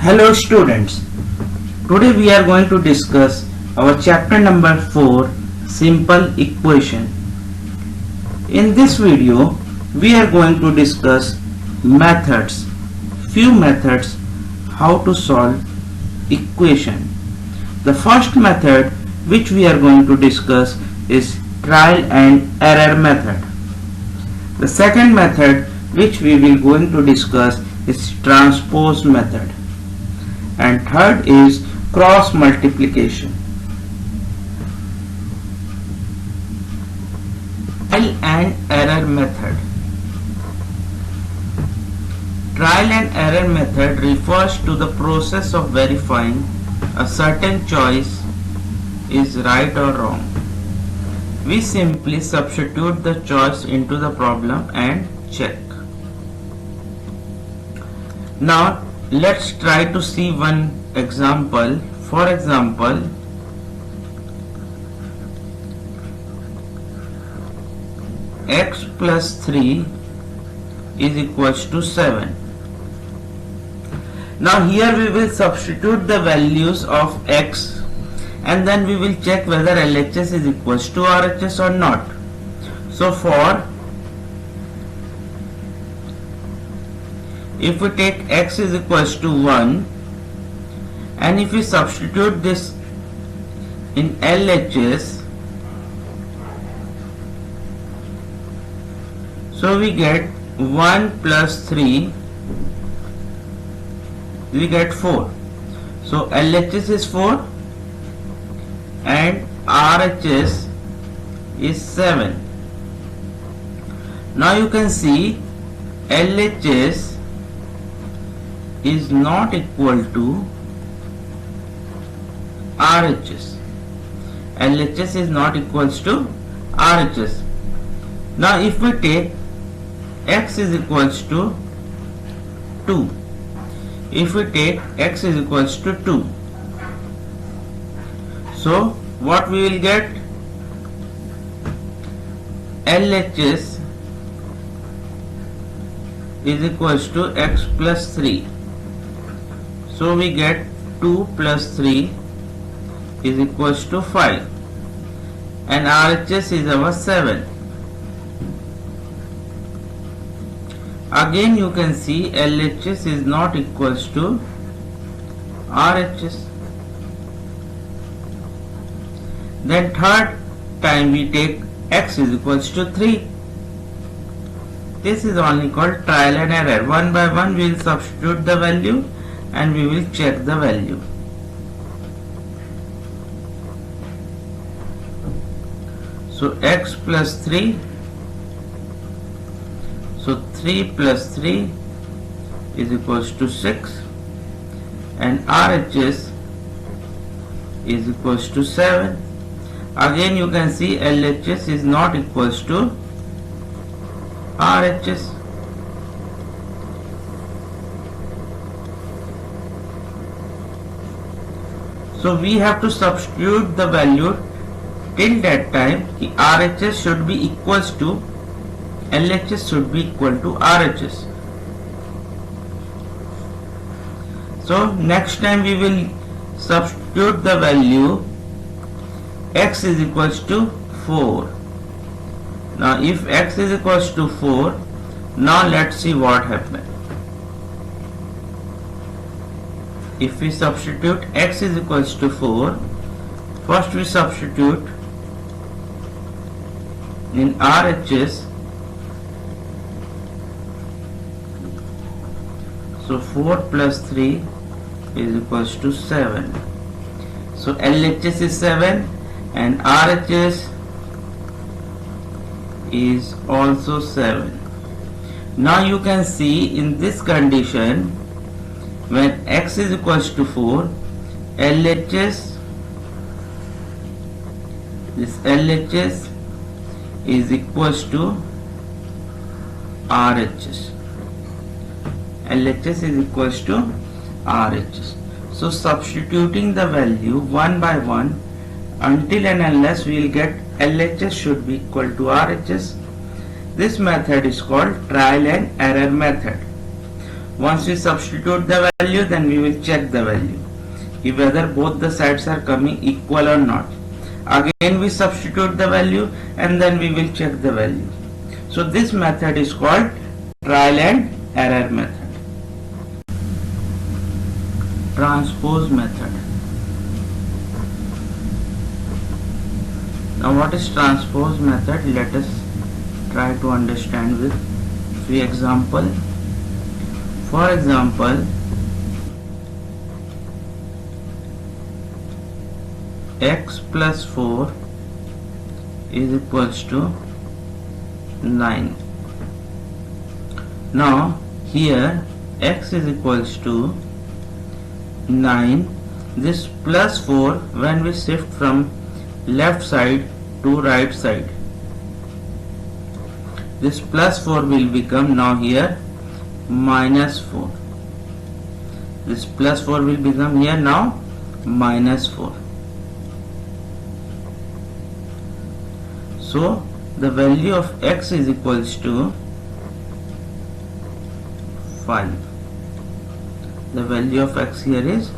Hello students, today we are going to discuss our chapter number 4, Simple Equation. In this video, we are going to discuss few methods how to solve equation. The first method which we are going to discuss is trial and error method. The second method which we will going to discuss is transpose method. And third is cross multiplication. Trial and error method. Trial and error method refers to the process of verifying a certain choice is right or wrong. We simply substitute the choice into the problem and check. Now let's try to see one example. For example, x plus 3 is equals to 7. Now here we will substitute the values of x and then we will check whether LHS is equals to RHS or not. So for if we take x is equals to 1 and if we substitute this in LHS, so we get 1 plus 3, we get 4. So LHS is 4 and RHS is 7. Now you can see LHS is not equal to RHS. LHS is not equals to RHS. Now if we take x is equals to 2, if we take x is equals to 2, so what we will get? LHS is equals to x plus 3. So we get 2 plus 3 is equals to 5 and RHS is our 7. Again you can see LHS is not equals to RHS. Then third time we take x is equals to 3. This is only called trial and error. One by one we will substitute the value and we will check the value. So x plus 3, so 3 plus 3 is equals to 6 and RHS is equals to 7. Again you can see LHS is not equals to RHS. So we have to substitute the value till that time RHS should be equals to LHS should be equal to RHS. So next time we will substitute the value x is equals to 4. Now if x is equals to 4, now let's see what happens. If we substitute x is equals to 4, first we substitute in RHS, so 4 plus 3 is equals to 7. So LHS is 7 and RHS is also 7. Now you can see in this condition when x is equals to 4, LHS is equals to RHS. LHS is equals to RHS. So substituting the value one by one until and unless we will get LHS should be equal to RHS. This method is called trial and error method. Once we substitute the value, then we will check the value if whether both the sides are coming equal or not. Again we substitute the value and then we will check the value. So this method is called trial and error method. Transpose method. Now what is transpose method? Let us try to understand with few example. For example, x plus 4 is equals to 9. Now here x is equals to 9. This plus 4, when we shift from left side to right side, this plus 4 will become now here minus 4. This plus 4 will become here now minus 4. So the value of x is equals to 5. The value of x here is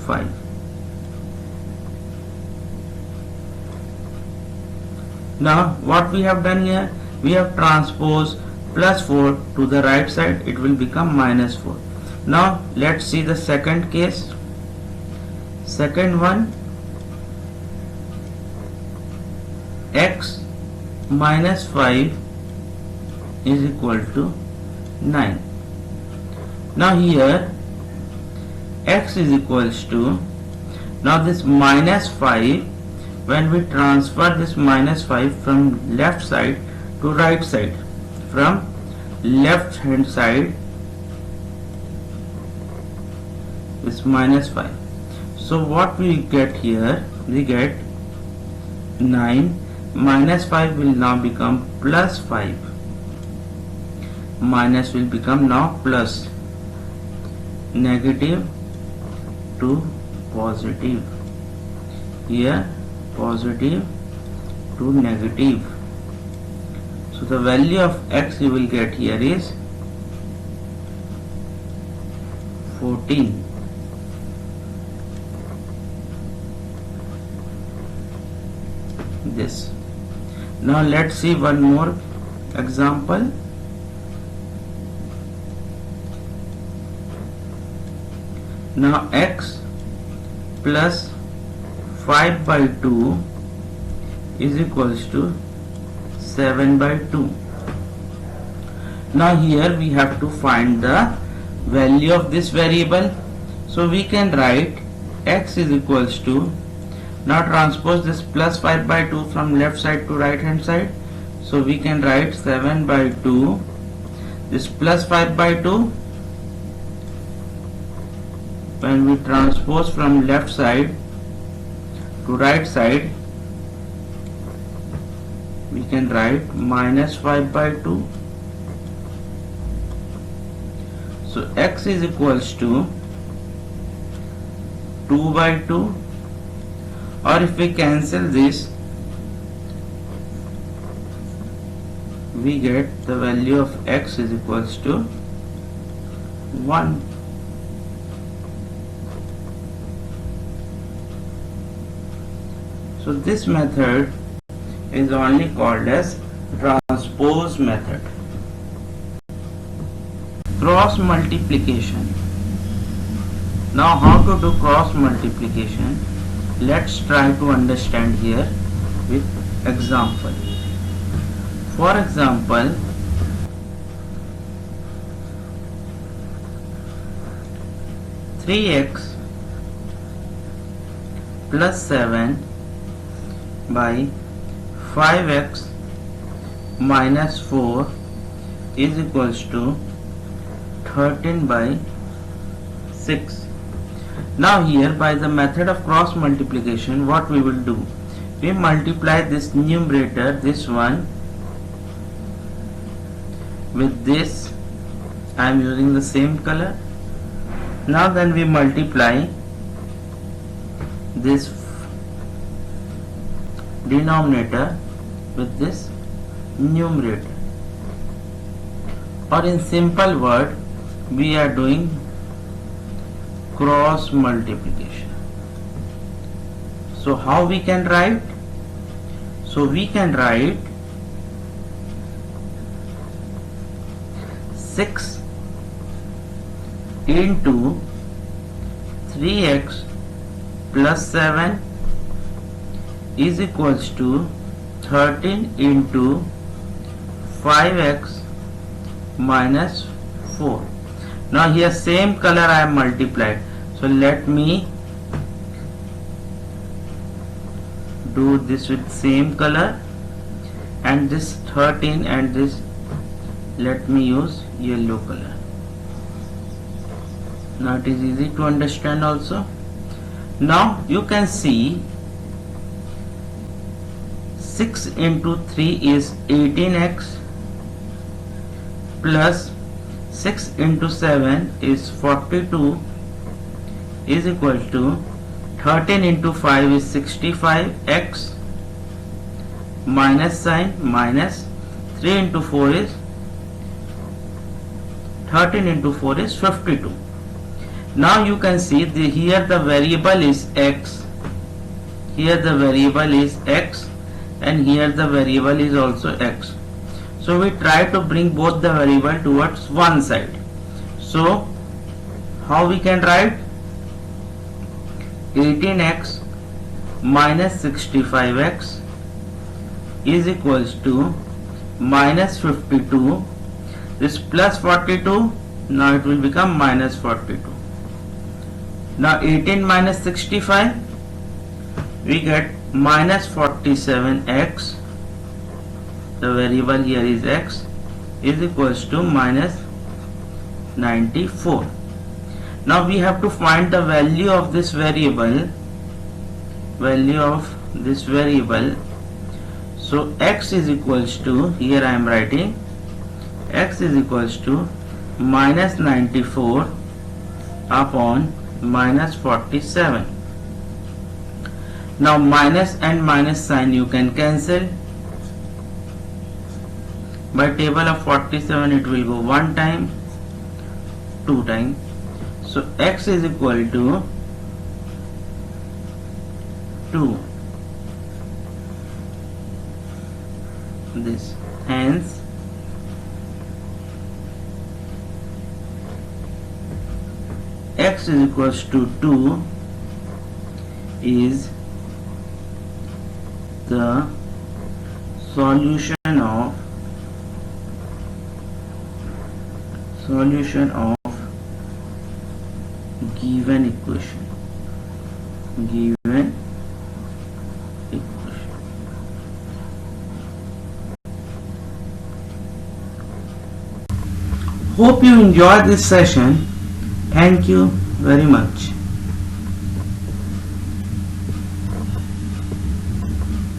5. Now what we have done here, we have transposed plus 4 to the right side, it will become minus 4. Now let's see the second case. Second one, x minus 5 is equal to 9. Now here x is equals to, now this minus 5, when we transfer this minus 5 from left side to right side, from left hand side, this minus 5. So what we get here, we get 9 minus 5 will now become plus 5. Minus will become now plus, negative to positive. Here positive to negative. So the value of x you will get here is 14. This. Now let's see one more example. Now x plus 5 by 2 is equals to 7 by 2. Now here we have to find the value of this variable. So we can write x is equals to, now transpose this plus 5 by 2 from left side to right hand side. So we can write 7 by 2, this plus 5 by 2, when we transpose from left side to right side, we can write minus 5 by 2. So x is equals to 2 by 2, or if we cancel this, we get the value of x is equals to 1. So this method is only called as transpose method. Cross multiplication. Now how to do cross multiplication? Let's try to understand here with example. For example, (3x plus 7 by 5x minus 4 is equals to 13 by 6. Now here by the method of cross multiplication, what we will do? We multiply this numerator, this one, with this. I am using the same color. Now then we multiply this denominator with this numerator, or in simple word we are doing cross multiplication. So how we can write? So we can write 6 into 3x plus 7 is equals to 13 into 5x minus 4. Now here same color I have multiplied. So let me do this with same color, and this 13 and this let me use yellow color. Now it is easy to understand also. Now you can see 6 into 3 is 18x plus 6 into 7 is 42 is equal to 13 into 5 is 65x minus sign minus 3 into 4 is 13 into 4 is 52. Now you can see here the variable is x, here the variable is x, and here the variable is also x. So we try to bring both the variable towards one side. So how we can write? 18x minus 65x is equals to minus 52. This plus 42, now it will become minus 42. Now 18 minus 65, we get minus 47x, the variable here is x, is equals to minus 94. Now we have to find the value of this variable, so x is equals to, here I am writing, x is equals to minus 94 upon minus 47. Now minus and minus sign you can cancel. By table of 47 it will go 1 time, 2 time. So x is equal to 2. This, hence x is equals to 2 is the solution of given equation. Hope you enjoyed this session. Thank you very much.